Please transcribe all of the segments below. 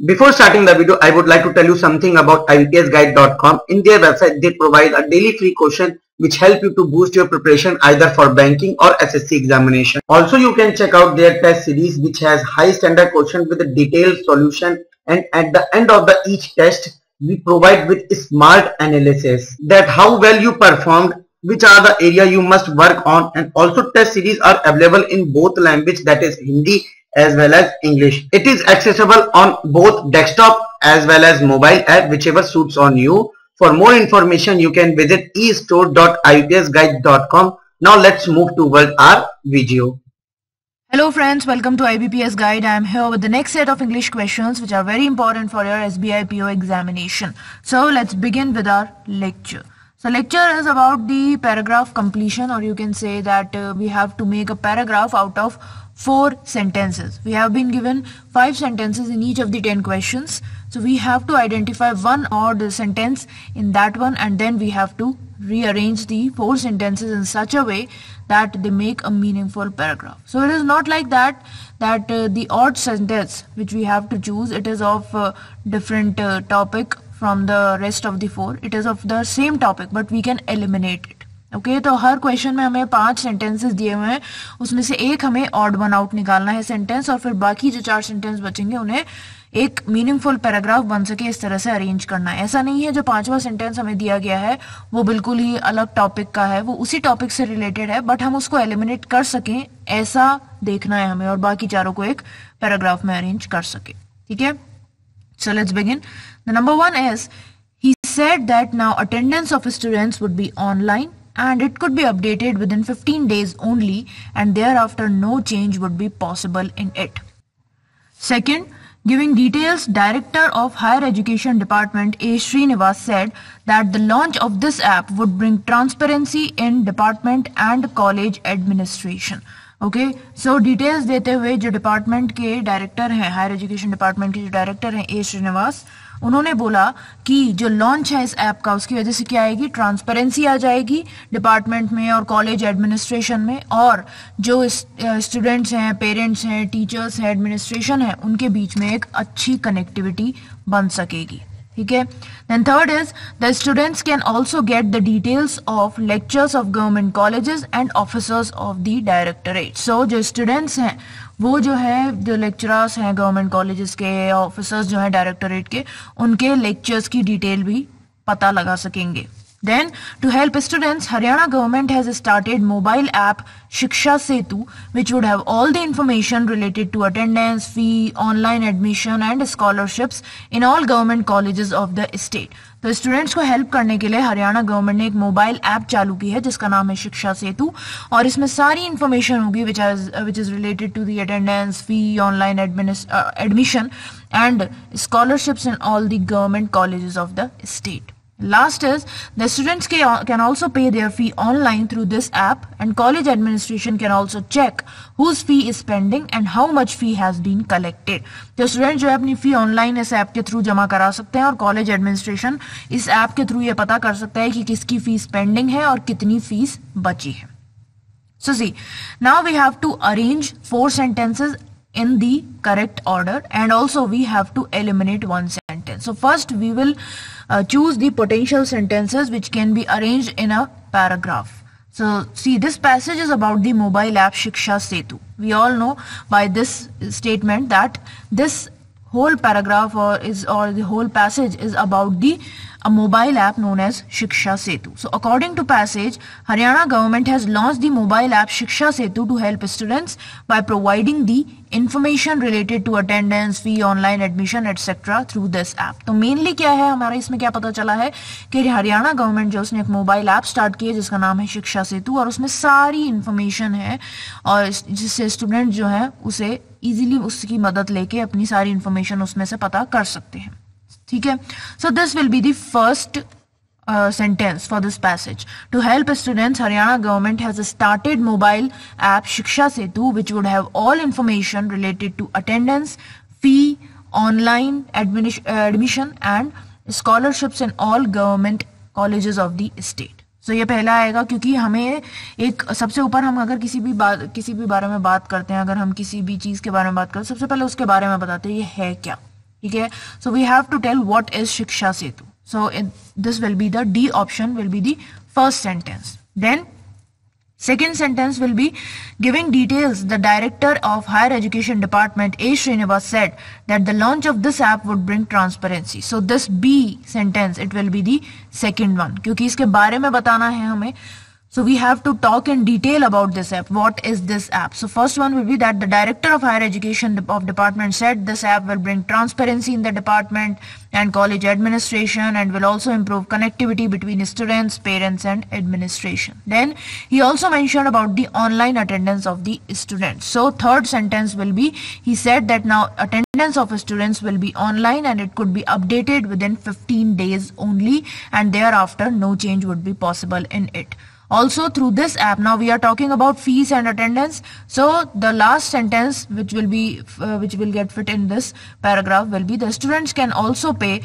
Before starting the video, I would like to tell you something about ipsguide.com. In their website, they provide a daily free question which help you to boost your preparation either for banking or SSC examination. Also, you can check out their test series which has high standard question with a detailed solution, and at the end of each test, we provide with smart analysis that how well you performed, which are the area you must work on, and also test series are available in both language, that is Hindi as well as English. It is accessible on both desktop as well as mobile app, whichever suits on you. For more information, you can visit estore.ipsguide.com. Now let's move toward our video. Hello friends, welcome to IBPS Guide. I am here with the next set of English questions which are very important for your SBI PO examination. So let's begin with our lecture. So lecture is about the paragraph completion, or you can say that we have to make a paragraph out of 4 sentences. We have been given 5 sentences in each of the 10 questions. So we have to identify one odd sentence in that one, and then we have to rearrange the 4 sentences in such a way that they make a meaningful paragraph. So it is not like that the odd sentence which we have to choose, it is of different topic from the rest of the 4. It is of the same topic but we can eliminate it. Okay तो हर question में हमें 5 sentences दिए हुए हैं, उसमें से एक हमें ऑड वन आउट निकालना है सेंटेंस, और फिर बाकी जो 4 सेंटेंस बचेंगे उन्हें एक मीनिंगफुल पैराग्राफ बन सके इस तरह से अरेंज करना है. ऐसा नहीं है जो 5वां सेंटेंस हमें दिया गया है वो बिल्कुल ही अलग टॉपिक का है, वो उसी टॉपिक से रिलेटेड है बट हम उसको एलिमिनेट कर सकें ऐसा देखना है हमें, और बाकी चारों को एक पैराग्राफ में अरेंज कर सके. ठीक है, so let's begin. The number 1 is he said that now attendance of students would be online and it could be updated within 15 days only, and thereafter no change would be possible in it. Second, giving details, Director of Higher Education Department A. Srinivas said that the launch of this app would bring transparency in department and college administration. Okay so details देते हुए जो department के director हैं, higher education department के जो director हैं ए श्रीनिवास, उन्होंने बोला कि जो लॉन्च है इस ऐप का उसकी वजह से क्या आएगी, ट्रांसपेरेंसी आ जाएगी डिपार्टमेंट में और कॉलेज एडमिनिस्ट्रेशन में, और जो स्टूडेंट्स हैं, पेरेंट्स हैं, टीचर्स हैं, एडमिनिस्ट्रेशन है, उनके बीच में एक अच्छी कनेक्टिविटी बन सकेगी. ठीक है. Then third is the students can also get the details of lectures of government colleges and officers of the directorate. So जो स्टूडेंट्स हैं वो जो है, जो लेक्चरर्स हैं गवर्नमेंट कॉलेजेस के, ऑफिसर्स जो हैं डायरेक्टोरेट के, उनके लेक्चर्स की डिटेल भी पता लगा सकेंगे. Then, to help students, Haryana government has started mobile app Shiksha Setu, which would have all the information related to attendance, fee, online admission and scholarships in all government colleges of the state. तो students को help करने के लिए Haryana government ने एक mobile app चालू की है जिसका नाम है शिक्षा सेतु, और इसमें सारी इंफॉर्मेशन होगी which is related to the attendance, fee, online admission and scholarships in all the government colleges of the state. Last is the students can also pay their fee online through this app, and college administration can also check whose fee is pending and how much fee has been collected. तो student जो है अपनी fee online इस app के through जमा करा सकते हैं, और कॉलेज एडमिनिस्ट्रेशन इस ऐप के थ्रू ये पता कर सकता है कि किसकी फीस पेंडिंग है और कितनी फीस बची है. So see, now we have to arrange 4 sentences in the correct order, and also we have to eliminate 1 sentence. So first we will choose the potential sentences which can be arranged in a paragraph. So see, this passage is about the mobile app Shiksha Setu. We all know by this statement that this whole paragraph or the whole passage is about a mobile app known as Shiksha Setu. So according to passage, Haryana government has launched the mobile app Shiksha Setu to help students by providing the information related to attendance, fee, online admission etc. through this app. तो mainly क्या है हमारा इसमें क्या पता चला है कि हरियाणा गवर्नमेंट जो उसने एक मोबाइल ऐप स्टार्ट की है जिसका नाम है शिक्षा सेतु, और उसमें सारी इंफॉर्मेशन है और जिससे स्टूडेंट जो है उसे इजीली उसकी मदद लेके अपनी सारी इंफॉर्मेशन उसमें से पता कर सकते हैं. ठीक है. So this will be the first sentence for this passage. To help students, Haryana government has started mobile app Shiksha Setu, which would have all information related to attendance, fee, online admission and scholarships in all government colleges of the state. So ये पहला आएगा, क्योंकि हमें एक सबसे ऊपर हम अगर किसी भी बारे में बात करते हैं, अगर हम किसी भी चीज के बारे में बात करते हैं सबसे पहले उसके बारे में बताते हैं ये है क्या. ठीक है. So we have to tell what is Shiksha Setu. So this will be the D option will be the first sentence. Then second sentence will be giving details. The director of Higher Education Department A. Srinivas said that the launch of this app would bring transparency. So this B sentence, it will be the second one क्योंकि इसके बारे में बताना है हमें. So we have to talk in detail about this app. What is this app? So first one will be that the director of higher education of department said this app will bring transparency in the department and college administration and will also improve connectivity between students, parents and administration. Then he also mentioned about the online attendance of the students. So third sentence will be, he said that now attendance of students will be online and it could be updated within 15 days only and thereafter no change would be possible in it. Also through this app, now we are talking about fees and attendance. So the last sentence which will get fit in this paragraph will be the students can also pay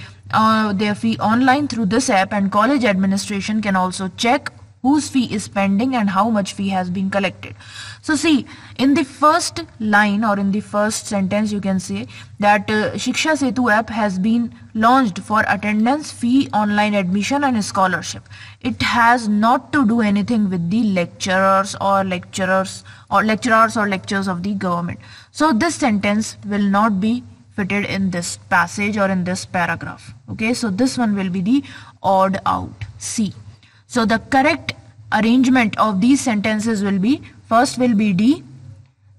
their fee online through this app and college administration can also check whose fee is pending and how much fee has been collected. So see, in the first line or in the first sentence you can say that Shiksha Setu app has been launched for attendance, fee, online admission and scholarship. It has not to do anything with the lecturers or lectures of the government. So this sentence will not be fitted in this passage or in this paragraph. Okay, so this one will be the odd out, C. So the correct arrangement of these sentences will be, first will be D,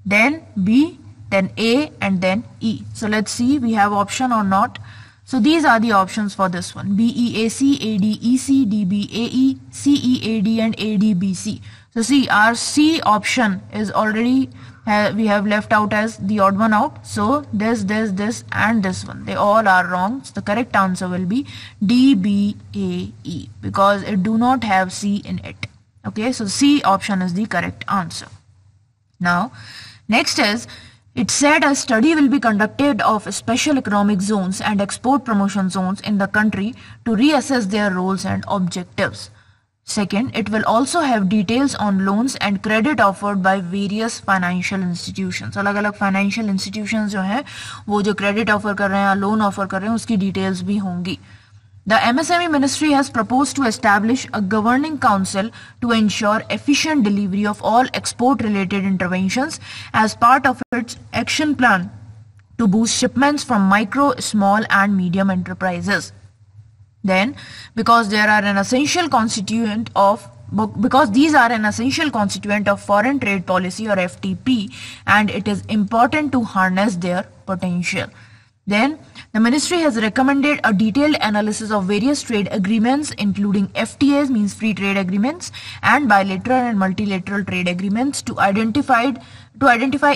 then B, then A and then E. So let's see we have option or not. So these are the options for this one: BEAC, ADEC, DBAE, CEAD and ADBC. So see, our C option is already we have left out as the odd one out. So this and this one, they all are wrong. So the correct answer will be DBAE because it do not have C in it. Okay, so C option is the correct answer. Now next is, it said a study will be conducted of special economic zones and export promotion zones in the country to reassess their roles and objectives. Second, it will also have details on loans and credit offered by various financial institutions. अलग-अलग financial institutions जो हैं वो जो credit offer कर रहे हैं, loan offer कर रहे हैं, उसकी details भी होंगी. The MSME Ministry has proposed to establish a governing council to ensure efficient delivery of all export-related interventions as part of its action plan to boost shipments from micro, small and medium enterprises. Then, because these are an essential constituent of foreign trade policy or FTP, and it is important to harness their potential. Then, the ministry has recommended a detailed analysis of various trade agreements, including FTAs, means free trade agreements, and bilateral and multilateral trade agreements to identify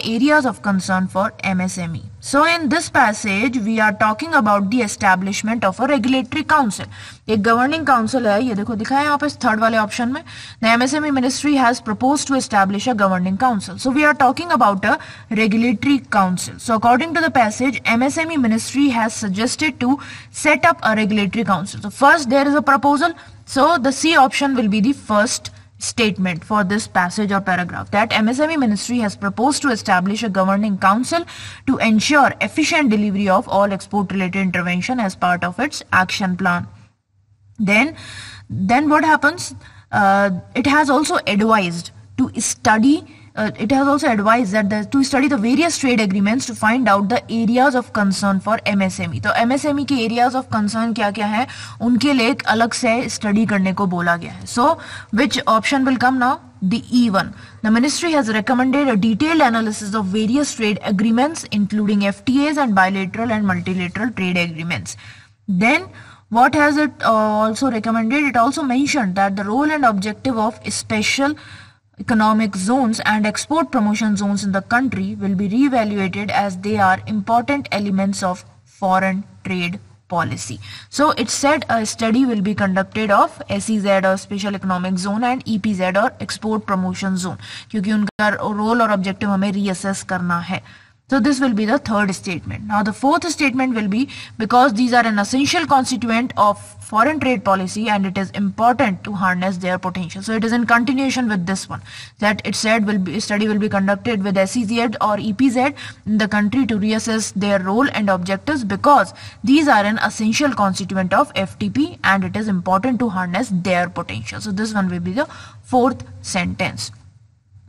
areas of concern for MSME. So in this passage, we are talking about the establishment of a regulatory council. एक governing council है, ये देखो दिखा है यहाँ पे third वाले option में. The MSME Ministry has proposed to establish a governing council. So we are talking about a regulatory council. So according to the passage, MSME Ministry has suggested to set up a regulatory council. So first there is a proposal. So the C option will be the first statement for this passage or paragraph, that MSME Ministry has proposed to establish a governing council to ensure efficient delivery of all export related intervention as part of its action plan. Then what happens? It has also advised to study to study the various trade agreements to find out the areas of concern for MSME. तो MSME के areas of concern क्या क्या है उनके लिए एक अलग से study करने को बोला गया है. So which option will come now? The E1. The ministry has recommended a detailed analysis of various trade agreements, including FTAs and bilateral and multilateral trade agreements. Then what has it also recommended? It also mentioned that the role and objective of special economic zones and export promotion zones in the country will be reevaluated as they are important elements of foreign trade policy. So it said a study will be conducted of SEZ or special economic zone and EPZ or export promotion zone, क्योंकि उनका role और objective हमें reassess करना है. So this will be the third statement. Now the fourth statement will be, because these are an essential constituent of foreign trade policy and it is important to harness their potential. So it is in continuation with this one, that it said study will be conducted with SEZ or EPZ in the country to reassess their role and objectives, because these are an essential constituent of FTP and it is important to harness their potential. So this one will be the fourth sentence.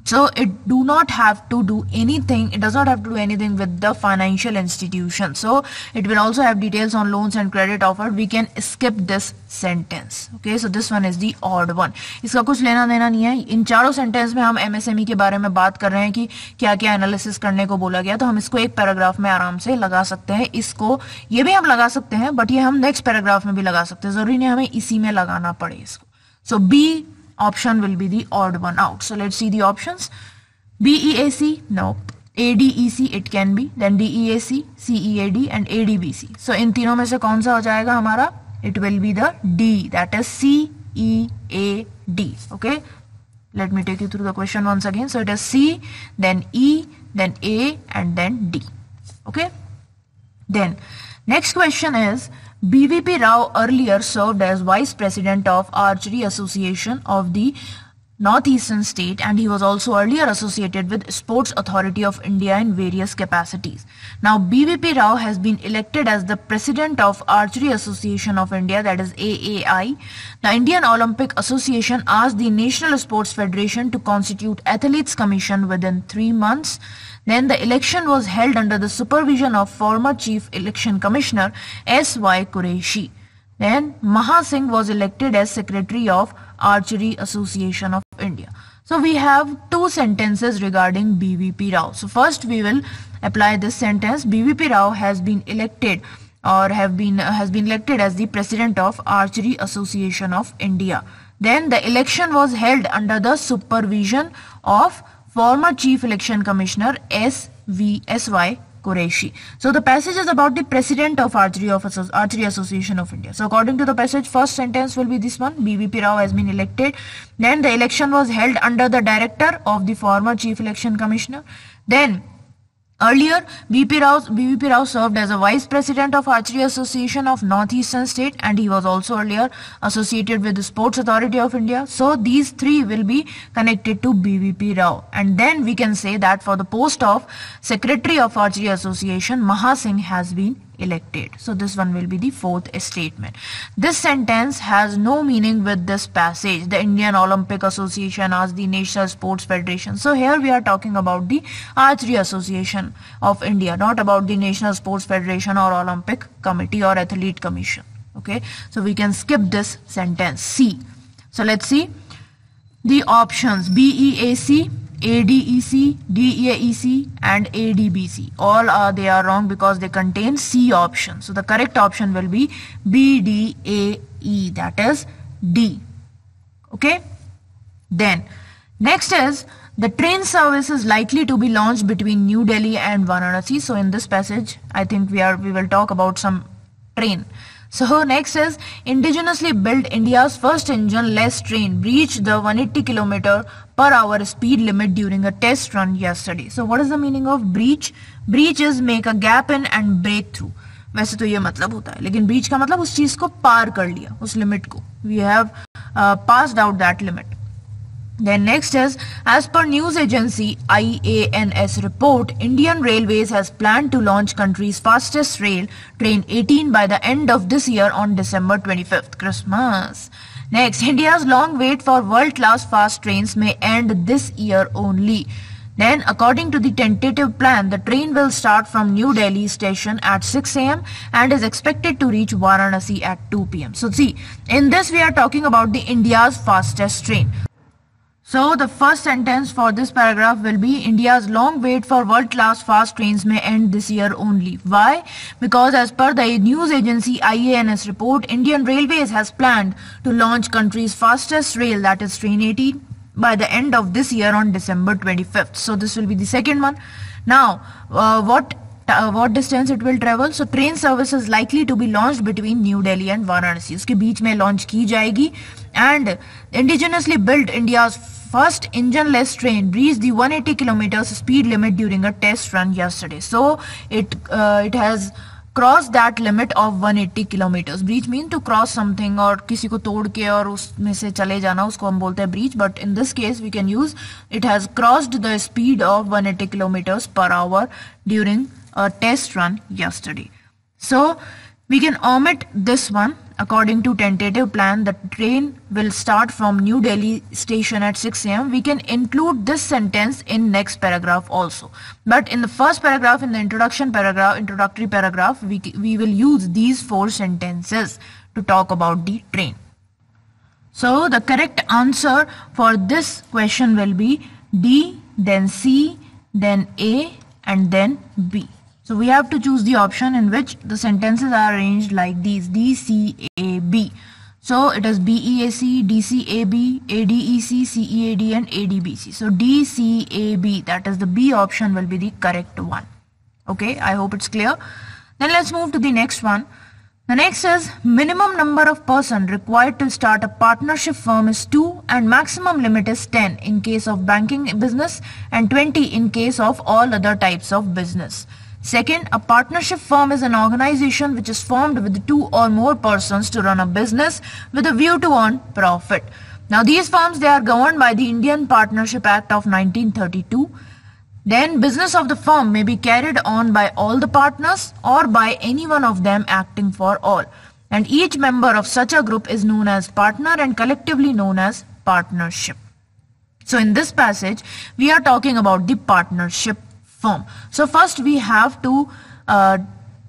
So it does not have to do anything with the financial institution. So it will also have details on loans and credit offered. We can skip this sentence. Okay, so this one is the odd one. इसका कुछ लेना देना नहीं है. इन चारों sentence में हम MSME के बारे में बात कर रहे हैं कि क्या क्या एनालिसिस करने को बोला गया, तो हम इसको एक पैराग्राफ में आराम से लगा सकते हैं. इसको ये भी हम लगा सकते हैं, बट ये हम नेक्स्ट पैराग्राफ में भी लगा सकते हैं. जरूरी नहीं हमें इसी में लगाना पड़े इसको. So B option will be the odd one out. So let's see the options. BEAC, nope. ADEC, it can be. Then DEAC, CEAD and ADBC. So in तीनों में से कौन सा हो जाएगा हमारा? It will be the D, that is CEAD. Okay. Let me take you through the question once again. So it is C, then E, then A and then D. Okay. Then next question is, BVP Rao earlier served as Vice President of Archery Association of the Northeastern State, and he was also earlier associated with Sports Authority of India in various capacities. Now BVP Rao has been elected as the President of Archery Association of India, that is AAI. The Indian Olympic Association asked the National Sports Federation to constitute Athletes Commission within 3 months. Then the election was held under the supervision of former Chief Election Commissioner SY Qureshi. Then Maha Singh was elected as Secretary of Archery Association of India. So we have two sentences regarding BVP Rao. So first we will apply this sentence. BVP Rao has been elected or has been elected as the President of Archery Association of India. Then the election was held under the supervision of former Chief Election Commissioner SY Qureshi. So the passage is about the President of Archery Association of India. So according to the passage, first sentence will be this one: BVP Rao has been elected. Then the election was held under the director of the former Chief Election Commissioner. Then earlier, BVP Rao served as a Vice President of Archery Association of Northeastern State, and he was also earlier associated with the Sports Authority of India. So these three will be connected to BVP Rao. And then we can say that for the post of Secretary of Archery Association, Maha Singh has been elected. So this one will be the fourth statement. This sentence has no meaning with this passage. The Indian Olympic Association asked the National Sports Federation. So here we are talking about the Archery Association of India, not about the National Sports Federation or Olympic Committee or Athlete Commission. Okay, so we can skip this sentence C. So let's see the options: BEAC, ADEC, DEAC and ADBC. All they are wrong because they contain C option. So the correct option will be BDAE, that is D. Okay. Then next is, the train service is likely to be launched between New Delhi and Varanasi. So in this passage, I think we will talk about some train. So next is, indigenously built India's first engine-less train breached the 180 km/h speed limit during a test run yesterday. So what is the meaning of breach? Breach is make a gap in and break through. वैसे तो ये मतलब होता है, लेकिन breach का मतलब उस चीज को पार कर लिया, उस लिमिट को. We have passed out that limit. Then next is, as per news agency IANS report, Indian Railways has planned to launch country's fastest rail, Train 18, by the end of this year on December 25th, Christmas. Next, India's long wait for world-class fast trains may end this year only. Then, according to the tentative plan, the train will start from New Delhi station at 6 a.m. and is expected to reach Varanasi at 2 p.m. So see, in this we are talking about the India's fastest train. So the first sentence for this paragraph will be, India's long wait for world-class fast trains may end this year only. Why? Because as per the news agency IANS report, Indian Railways has planned to launch country's fastest rail, that is Train 18, by the end of this year on December 25th. So this will be the second one. Now, what distance it will travel? So train service is likely to be launched between New Delhi and Varanasi. उसके बीच में launch की जाएगी. And indigenously built India's first engine-less train reached the 180 kilometers speed limit during a test run yesterday. So it has crossed that limit of 180 kilometers. Breach mean to cross something और किसी को तोड़ के और उसमें से चले जाना, उसको हम बोलते हैं breach. But in this case we can use it has crossed the speed of 180 kilometers per hour during a test run yesterday. So we can omit this one. According to tentative plan, the train will start from New Delhi station at 6 a.m. We can include this sentence in next paragraph also. But in the first paragraph, in the introductory paragraph, we will use these 4 sentences to talk about the train. So the correct answer for this question will be D, then C, then A, and then B. So we have to choose the option in which the sentences are arranged like these: D, C, A, B. So it is B, E, A, C, D, C, A, B, A, D, E, C, C, E, A, D, and A, D, B, C. So D, C, A, B, that is the B option will be the correct one. Okay, I hope it's clear. Then let's move to the next one. The next is minimum number of person required to start a partnership firm is 2 and maximum limit is 10 in case of banking business and 20 in case of all other types of business. Second, a partnership firm is an organization which is formed with 2 or more persons to run a business with a view to earn profit. Now these firms, they are governed by the Indian Partnership Act of 1932. Then business of the firm may be carried on by all the partners or by any one of them acting for all. And each member of such a group is known as partner and collectively known as partnership. So in this passage, we are talking about the partnership firm. So first we have to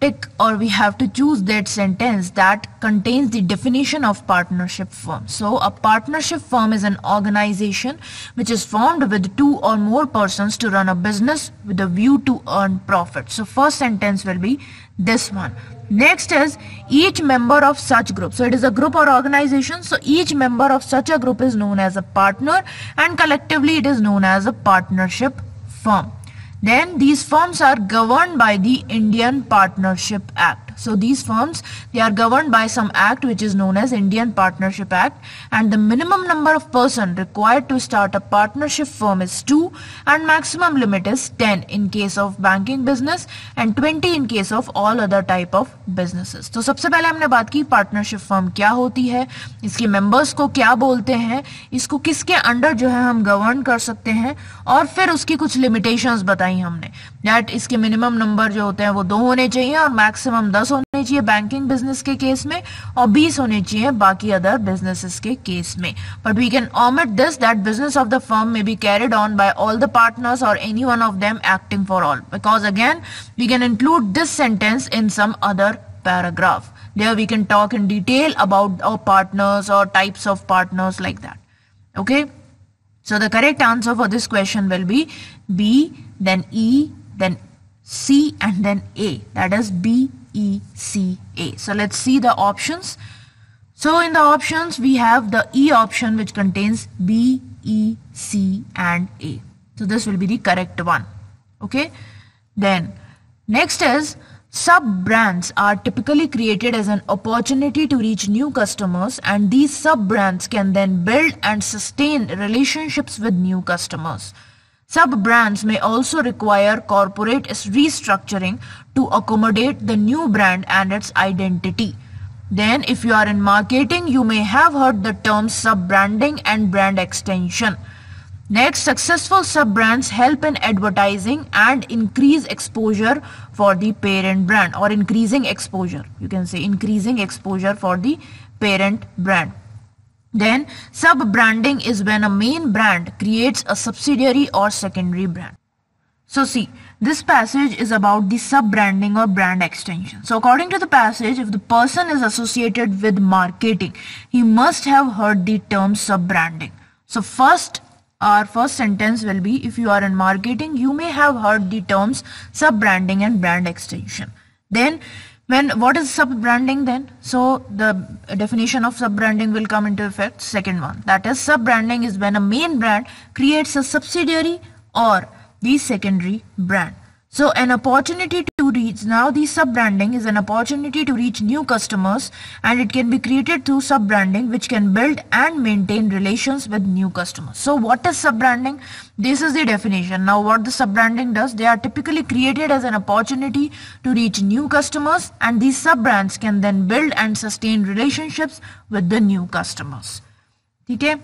tick or we have to choose that sentence that contains the definition of partnership firm. So a partnership firm is an organization which is formed with 2 or more persons to run a business with a view to earn profit. So first sentence will be this one. Next is each member of such group. So it is a group or organization. So each member of such a group is known as a partner and collectively it is known as a partnership firm. Then these firms are governed by the Indian Partnership Act. So these firms, they are governed by some act which is known as Indian Partnership Act, and the minimum number of person required to start a partnership firm is 2 and maximum limit is 10 in case of banking business and 20 in case of all other type of businesses. तो सबसे पहले हमने बात की partnership firm क्या होती है, इसके मेंबर्स को क्या बोलते हैं, इसको किसके अंडर जो है हम गवर्न कर सकते हैं, और फिर उसकी कुछ लिमिटेशंस बताई हमने दैट इसके मिनिमम नंबर जो होते हैं वो 2 होने चाहिए और मैक्सिमम 10 होने चाहिए बैंकिंग बिजनेस के केस में और 20 होने चाहिए बाकी अदर बिजनेसेस के केस में. But we can omit this that business of the firm may be carried on by all the partners or any one of them acting for all, because again we can include this sentence in some other paragraph. There we can talk in detail about our partners or types of partners like that. Okay, so the correct answer for this question will be B, then E, then C, and then A. That is B, E, C, A. So let's see the options. So in the options we have the E option which contains B, E, C, and A. So this will be the correct one. Okay. Then next is sub-brands are typically created as an opportunity to reach new customers, and these sub-brands can then build and sustain relationships with new customers. Sub-brands may also require corporate restructuring to accommodate the new brand and its identity. Then if you are in marketing, you may have heard the terms sub-branding and brand extension. Next, successful sub-brands help in advertising and increase exposure for the parent brand, or increasing exposure. You can say increasing exposure for the parent brand. Then sub-branding is when a main brand creates a subsidiary or secondary brand. So see, this passage is about the sub-branding or brand extension. So according to the passage, if the person is associated with marketing, he must have heard the term sub-branding. So our first sentence will be, if you are in marketing, you may have heard the terms sub-branding and brand extension. Then what is sub-branding then? So the definition of sub-branding will come into effect. Second one, that is sub-branding is when a main brand creates a subsidiary or the secondary brand. So an opportunity to to reach, now the sub-branding is an opportunity to reach new customers, and it can be created through sub-branding which can build and maintain relations with new customers. So what is sub-branding? This is the definition. Now what the sub-branding does, they are typically created as an opportunity to reach new customers, and these sub-brands can then build and sustain relationships with the new customers. Okay?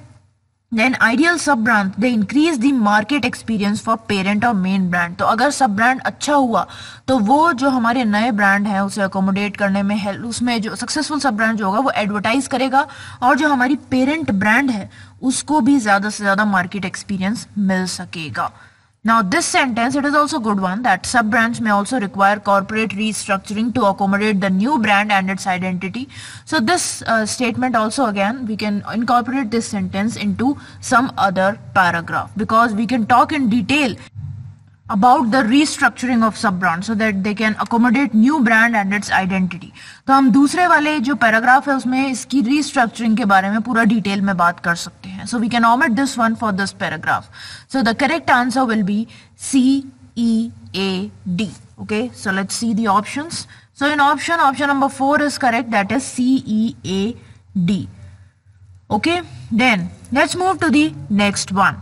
Then ideal sub brand, they increase the market experience for parent और main brand. तो अगर सब brand अच्छा हुआ तो वो जो हमारे नए ब्रांड है उसे अकोमोडेट करने में हेल्प, उसमें जो सक्सेसफुल सब ब्रांड जो होगा वो एडवर्टाइज करेगा, और जो हमारी पेरेंट ब्रांड है उसको भी ज्यादा से ज्यादा मार्केट एक्सपीरियंस मिल सकेगा. Now this sentence, it is also good one, that sub-brands may also require corporate restructuring to accommodate the new brand and its identity. So this statement also, again, we can incorporate this sentence into some other paragraph, because we can talk in detail about the restructuring of sub-brand so that they can accommodate new brand and its identity. तो हम दूसरे वाले जो paragraph है उसमें इसकी restructuring के बारे में पूरा डिटेल में बात कर सकते हैं. So we can omit this one for this paragraph. So the correct answer will be C, E, A, D. Okay, so let's see the options. So in option number 4 is correct, that is C, E, A, D. Okay, then let's move to the next one.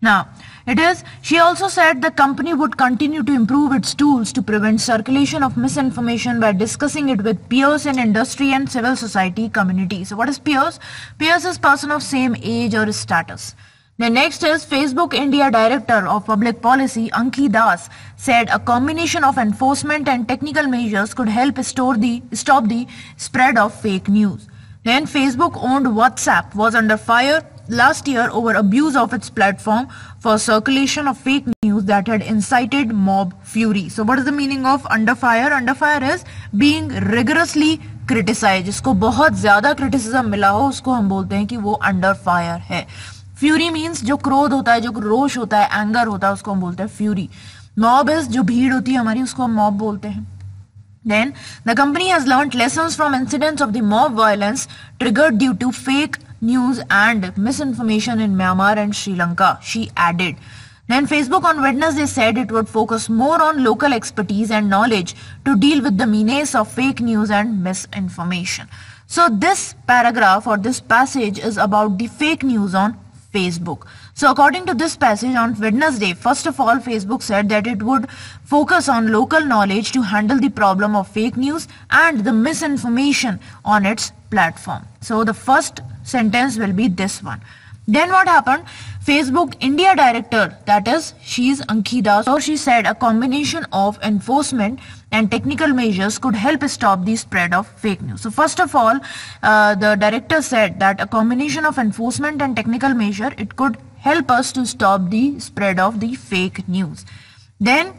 Now, it is, she also said the company would continue to improve its tools to prevent circulation of misinformation by discussing it with peers in industry and civil society community. So what is peers? Peers is person of same age or status. The next is Facebook India Director of Public Policy Anki Das said a combination of enforcement and technical measures could help stop the spread of fake news. Then Facebook owned WhatsApp was under fire last year over abuse of its platform for circulation of fake news that had incited mob fury. So what is the meaning of under fire? Under fire is being rigorously criticized. जिसको बहुत ज्यादा criticism मिला हो उसको हम बोलते हैं कि वो under fire है. Fury means जो क्रोध होता है, जो रोष होता है, anger होता है, उसको हम बोलते हैं fury. Mob is जो भीड़ होती है हमारी, उसको हम mob बोलते हैं. Then the company has learned lessons from incidents of the mob violence triggered due to fake news and misinformation in Myanmar and Sri Lanka, she added. Then Facebook on Wednesday said it would focus more on local expertise and knowledge to deal with the menace of fake news and misinformation. So this paragraph or this passage is about the fake news on Facebook. So according to this passage on Wednesday, first of all, Facebook said that it would focus on local knowledge to handle the problem of fake news and the misinformation on its platform. So the first sentence will be this one. Then what happened? Facebook India Director, that is, she is Anki Das, so she said a combination of enforcement and technical measures could help stop the spread of fake news. So first of all, the director said that a combination of enforcement and technical measure, it could help us to stop the spread of the fake news. Then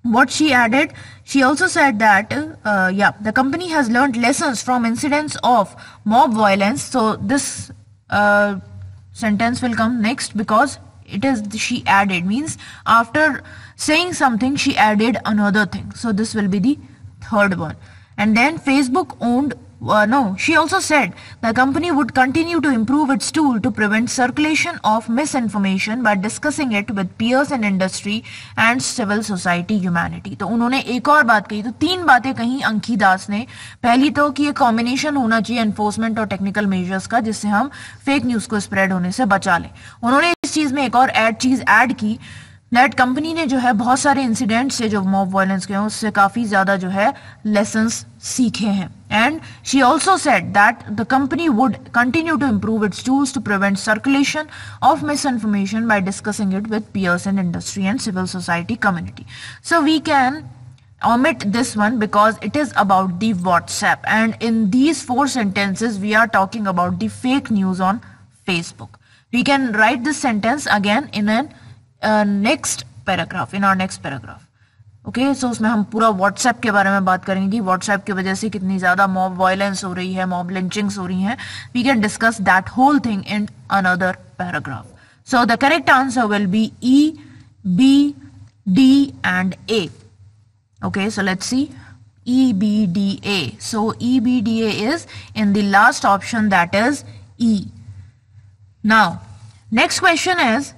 what she added, she also said that the company has learned lessons from incidents of mob violence. So this sentence will come next because it is, she added, means after saying something she added another thing. So this will be the third one. And then Facebook owned, she also said the company would continue to improve its tool to prevent circulation of misinformation by discussing it with peers in industry and civil society humanity. तो उन्होंने एक और बात कही, तो तीन बातें कही अंकी दास ने. पहली तो कि ये कॉम्बिनेशन होना चाहिए एनफोर्समेंट और टेक्निकल मेजर्स का, जिससे हम फेक न्यूज को स्प्रेड होने से बचा लें. उन्होंने इस चीज में एक और चीज ऐड की, दैट कंपनी ने जो है बहुत सारे इंसिडेंट से जो मॉब वायलेंस के हैं उससे काफी ज्यादा जो है लेसन्स सीखे हैं. And she also said that the company would continue to improve its tools to prevent circulation of misinformation by discussing it with peers in industry and civil society community. So we can omit this one because it is about the WhatsApp, and in these 4 sentences we are talking about the fake news on Facebook. We can write this sentence again in an next paragraph, in our next paragraph. Okay, so उसमें हम पूरा WhatsApp के बारे में बात करेंगे कि WhatsApp की वजह से कितनी ज्यादा mob violence हो रही है, mob lynchings हो रही हैं. We can discuss that whole thing in another paragraph. So the correct answer will be E, B, D and A. Okay, so let's see. E, B, D, A. So E, B, D, A is in the last option, that is E. Now, next question is,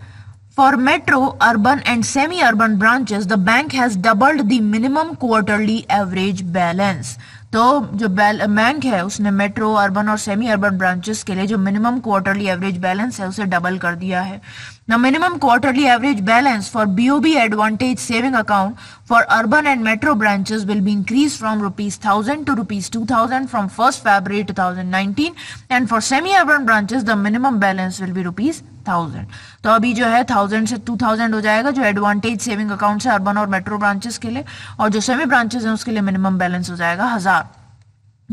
For metro, urban and semi-urban branches, the bank has doubled the minimum quarterly average balance. तो जो bank है उसने metro, urban और semi urban branches के लिए जो minimum quarterly average balance है उसे डबल कर दिया है. Now minimum quarterly average balance for BOB advantage saving account for urban and metro branches will be increased from rupees 1000 to rupees 2000 from 1st February 2019, and for semi-urban branches the minimum balance will be rupees 1000. तो अभी जो है 1000 से 2000 हो जाएगा जो advantage saving account है urban और मेट्रो ब्रांचेस के लिए, और जो सेमी ब्रांचेस हैं उसके लिए मिनिमम बैलेंस हो जाएगा 1000.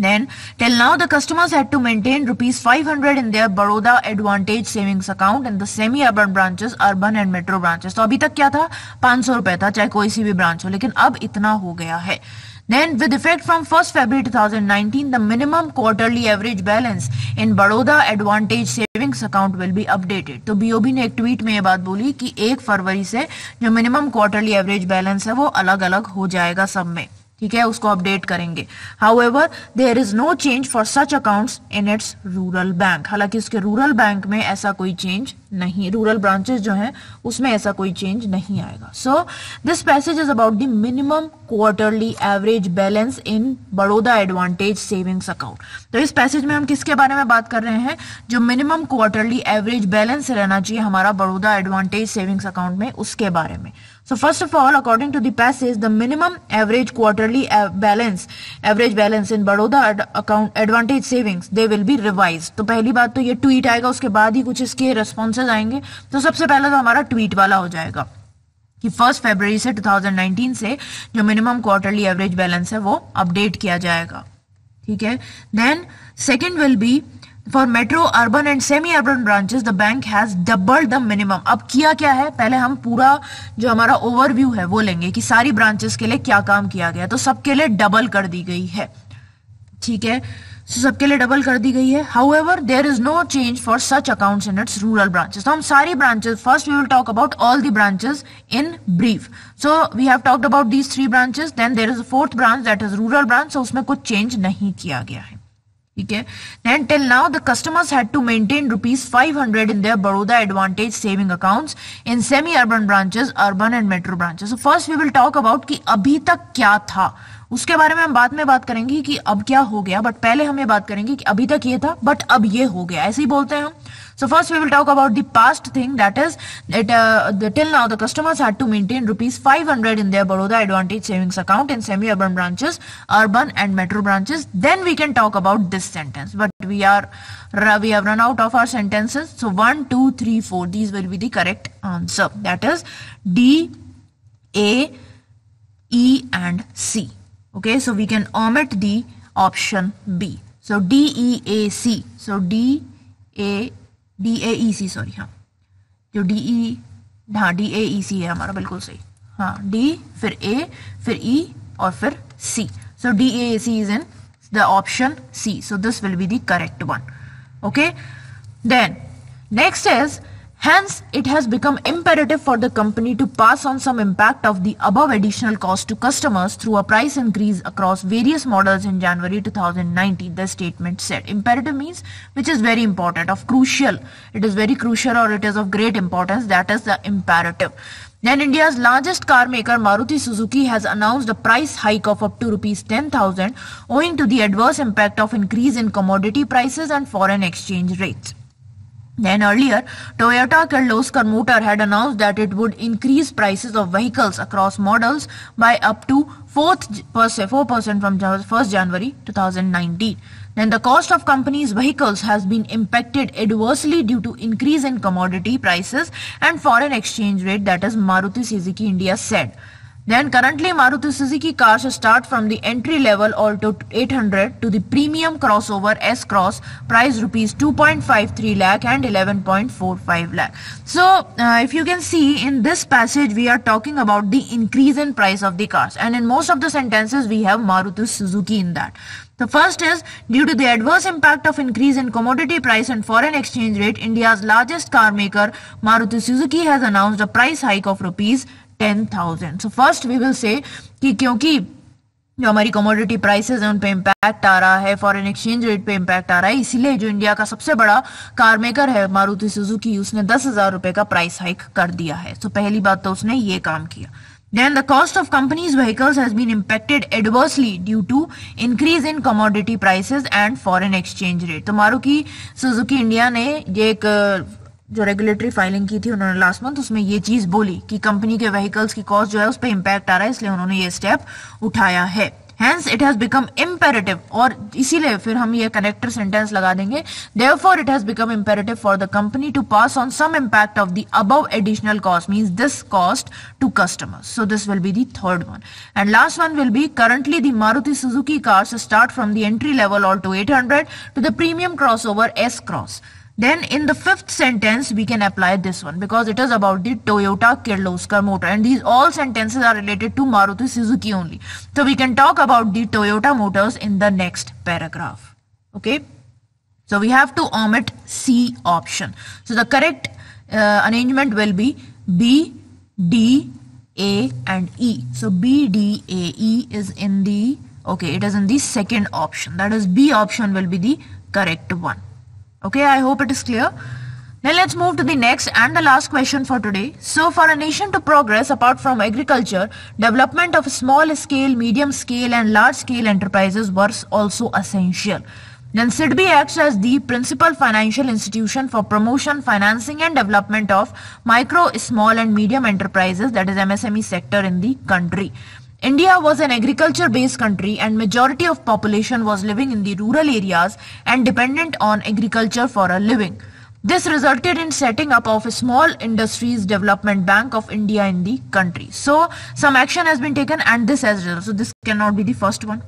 Then, till now, the customers had to maintain rupees 500 in their Baroda Advantage Savings Account in the semi-urban branches, urban and metro branches. तो अभी तक क्या था, 500 रुपए था चाहे कोई सी भी ब्रांच हो, लेकिन अब इतना हो गया है. Then, with effect from 1st February 2019, the minimum quarterly average balance in Baroda Advantage Savings Account will be updated. तो BOB ने एक ट्वीट में ये बात बोली कि 1 फरवरी से जो मिनिमम क्वार्टरली एवरेज बैलेंस है वो अलग अलग हो जाएगा सब में. ठीक है, उसको अपडेट करेंगे. However there is no change for such accounts in its rural bank. हालांकि उसके रूरल बैंक में ऐसा कोई चेंज नहीं, रूरल ब्रांचेस जो हैं उसमें ऐसा कोई चेंज नहीं आएगा. So this passage is about the minimum quarterly average balance in Baroda advantage savings account. तो इस पैसेज में हम किसके बारे में बात कर रहे हैं, जो मिनिमम क्वार्टरली एवरेज बैलेंस रहना चाहिए हमारा बड़ौदा एडवांटेज सेविंग्स अकाउंट में, उसके बारे में. So first of all, according to the passage, the minimum average quarterly average balance in Baroda account advantage savings, they will be revised. तो पहली बात तो ये ट्वीट आएगा, उसके बाद ही कुछ इसके रेस्पॉन्सेज आएंगे. तो सबसे पहले तो हमारा ट्वीट वाला हो जाएगा कि 1st फरवरी से 2019 से जो मिनिमम क्वार्टरली एवरेज बैलेंस है वो अपडेट किया जाएगा. ठीक है. Then second will be For metro, urban and semi-urban branches, the bank has doubled the minimum. अब किया क्या है, पहले हम पूरा जो हमारा ओवरव्यू है वो लेंगे कि सारी ब्रांचेस के लिए क्या काम किया गया. तो सबके लिए डबल कर दी गई है. ठीक है, सबके लिए डबल कर दी गई है. However, there is no change for such accounts in its rural branches. तो हम सारी branches, first we will talk about all the branches in brief. So we have talked about these 3 branches. Then there is a 4th branch that is rural branch. So उसमें कुछ change नहीं किया गया है. ठीक है. Then till now the customers had to maintain rupees 500 in their Baroda Advantage saving accounts in semi-urban branches, urban and metro branches. So first we will talk about कि अभी तक क्या था, उसके बारे में हम बाद में बात करेंगे कि अब क्या हो गया, बट पहले हम ये बात करेंगे कि अभी तक ये था बट अब ये हो गया, ऐसे ही बोलते हैं हम. So first we will talk about the past thing, that is that till now the customers had to maintain rupees 500 in their Baroda Advantage savings account in semi-urban branches, urban and metro branches. Then we can talk about this sentence, but we have run out of our sentences. So 1, 2, 3, 4, these will be the correct answer. That is D, A, E and C. Okay, so we can omit the option B. So D, E, A, C. So D, A, E, C, sorry, हाँ, जो D, E, हाँ D, A, E, C है हमारा, बिल्कुल सही. हाँ, D, फिर A, फिर E और फिर C. So D, A, C is in the option C. So this will be the correct one. Okay. Then next is, hence it has become imperative for the company to pass on some impact of the above additional cost to customers through a price increase across various models in January 2019, the statement said. Imperative means which is very important, of crucial. It is very crucial or it is of great importance. That is the imperative. Then India's largest car maker Maruti Suzuki has announced a price hike of up to rupees 10,000 owing to the adverse impact of increase in commodity prices and foreign exchange rates. Then earlier, Toyota Kirloskar Motor had announced that it would increase prices of vehicles across models by up to 4% from 1st January 2019. Then the cost of companies' vehicles has been impacted adversely due to increase in commodity prices and foreign exchange rate, that is Maruti Suzuki India said. Then currently Maruti Suzuki cars start from the entry level Alto 800 to the premium crossover S-Cross price rupees 2.53 lakh and 11.45 lakh. So if you can see in this passage we are talking about the increase in price of the cars, and in most of the sentences we have Maruti Suzuki in that. The first is, due to the adverse impact of increase in commodity price and foreign exchange rate, India's largest car maker Maruti Suzuki has announced a price hike of rupees 10,000. So first we will say कि क्योंकि जो हमारी commodity prices हैं उन पे impact आ रहा है, foreign exchange rate पे इम्पैक्ट आ रहा है। इसीलिए जो इंडिया का सबसे बड़ा कार मेकर है मारुति सुजुकी, उसने 10,000 रुपए का प्राइस हाइक कर दिया है। तो पहली बात तो उसने ये काम किया। Then the cost of companies' vehicles has been impacted adversely due to increase in commodity prices and foreign exchange rate। तो मारुति सुजुकी इंडिया ने ये एक जो रेगुलेटरी फाइलिंग की थी उन्होंने लास्ट मंथ, उसमें ये चीज बोली कि कंपनी के व्हीकल्स की कॉस्ट जो है उस पर इम्पैक्ट आ रहा है, इसलिए उन्होंने ये स्टेप उठाया है। Hence it has become imperative, और इसीलिए फिर हम ये कनेक्टर सेंटेंस लगा देंगे, therefore it has become imperative for the company to pass on some impact of the above additional cost, means this cost, to customers. So this will be the third one. And last one will be, currently the Maruti Suzuki cars start from the entry level Alto 800 to the premium crossover S Cross. Then in the fifth sentence we can apply this one because it is about the Toyota Kirloskar motor, and these all sentences are related to Maruti Suzuki only. So we can talk about the Toyota motors in the next paragraph. Okay. So we have to omit C option. So the correct arrangement will be B, D, A and E. So B, D, A, E is in the, okay, it is in the second option. That is B option will be the correct one. Okay, I hope it is clear. Then let's move to the next and the last question for today. So for a nation to progress, apart from agriculture, development of small scale, medium scale and large scale enterprises was also essential. Then SBI acts as the principal financial institution for promotion, financing and development of micro, small and medium enterprises, that is MSME sector in the country. India was an agriculture-based country and majority of population was living in the rural areas and dependent on agriculture for a living. This resulted in setting up of a small industries development bank of India in the country. So some action has been taken and this has resulted. So this cannot be the first one.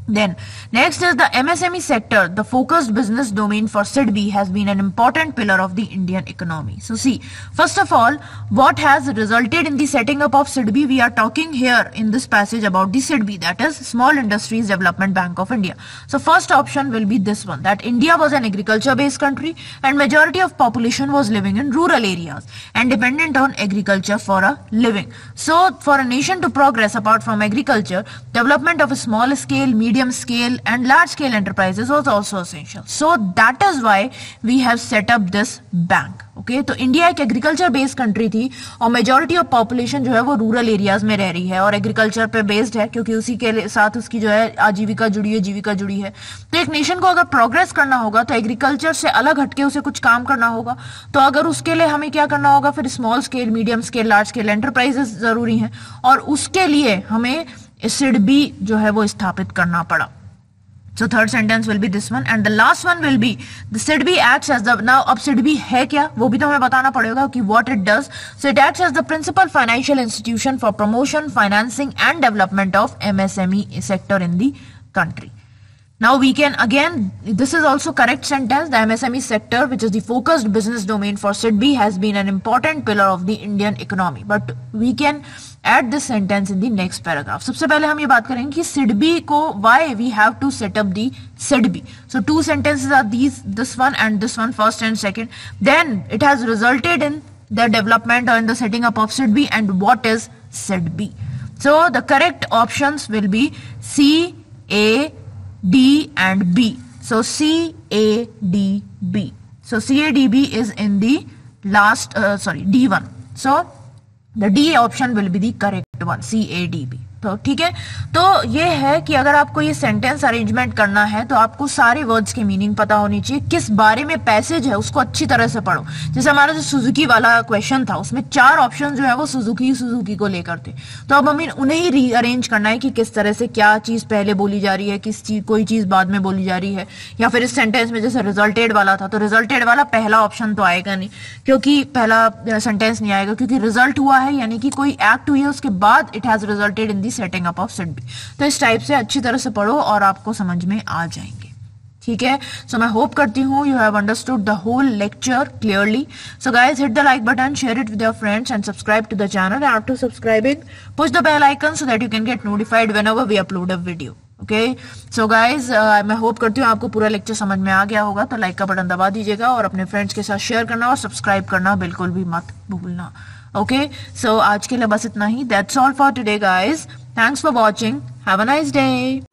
Then next is the MSME sector. The focused business domain for SBI has been an important pillar of the Indian economy. So see, first of all, what has resulted in the setting up of SBI? We are talking here in this passage about the SBI, that is Small Industries Development Bank of India. So first option will be this one, that India was an agriculture based country and majority of population was living in rural areas and dependent on agriculture for a living. So for a nation to progress, apart from agriculture, development of a small scale, medium scale and large scale enterprises was also essential. So that is why we have set up this bank. Okay, तो India एक agriculture based country थी और majority of population जो है वो rural areas में रह रही है और एग्रीकल्चर पे बेस्ड है क्योंकि उसी के साथ उसकी जो है आजीविका जुड़ी है, जीविका जुड़ी है। तो एक नेशन को अगर प्रोग्रेस करना होगा तो एग्रीकल्चर से अलग हटके उसे कुछ काम करना होगा। तो अगर उसके लिए हमें क्या करना होगा, फिर small scale, medium scale, large scale enterprises जरूरी हैं और उसके लिए हमें SBI जो है वो स्थापित करना पड़ा। So third sentence will be this one and the last one will be the SBI acts as the, now अब SBI है क्या वो भी तो हमें बताना पड़ेगा कि what it does. So it acts as the principal financial institution for promotion, financing and development of MSME sector in the country. Now we can again, this is also correct sentence, the MSME sector which is the focused business domain for SBI has been an important pillar of the Indian economy, but we can add this sentence in the next paragraph. सबसे पहले हम ये बात करेंगे कि SBI को why we have to set up the SBI. So two sentences are these, this one and this one, first and second. Then it has resulted in the development or in the setting up of SBI, and what is SBI? So the correct options will be C, A, D and B. So C, A, D, B. So C, A, D, B is in the last, D1. So the D option will be the correct one, C, A, D, B. तो ठीक है, तो ये है कि अगर आपको ये सेंटेंस अरेंजमेंट करना है तो आपको सारे वर्ड्स की मीनिंग पता होनी चाहिए, किस बारे में पैसेज है उसको अच्छी तरह से पढ़ो। जैसे हमारा जो सुजुकी वाला क्वेश्चन था उसमें 4 ऑप्शन जो है वो सुजुकी को लेकर थे, तो अब हमें उन्हें ही रीअरेंज करना है कि किस तरह से क्या चीज पहले बोली जा रही है, कोई चीज बाद में बोली जा रही है। या फिर इस सेंटेंस में जैसे रिजल्टेड वाला था तो रिजल्टेड वाला पहला ऑप्शन तो आएगा नहीं, क्योंकि पहला सेंटेंस नहीं आएगा क्योंकि रिजल्ट हुआ है यानी कि कोई एक्ट हुई है उसके बाद it has resulted in the setting up of SBI। तो इस टाइप से अच्छी तरह से पढ़ो और आपको समझ में आ जाएंगे। ठीक है, सो मैं होप करती हूँ you have understood the whole lecture clearly. So guys, hit the like button, share it with your friends and subscribe to the channel, and after subscribing push the bell icon so that you can get notified whenever we upload a video. Okay, so guys, मैं hope करती हूँ आपको पूरा lecture समझ में आ गया होगा। तो लाइक का बटन दबा दीजिएगा और अपने फ्रेंड्स के साथ शेयर करना और सब्सक्राइब करना बिल्कुल भी मत भूलना। ओके, सो आज के लिए बस इतना ही। That's all for today guys. Thanks for watching. Have a nice day.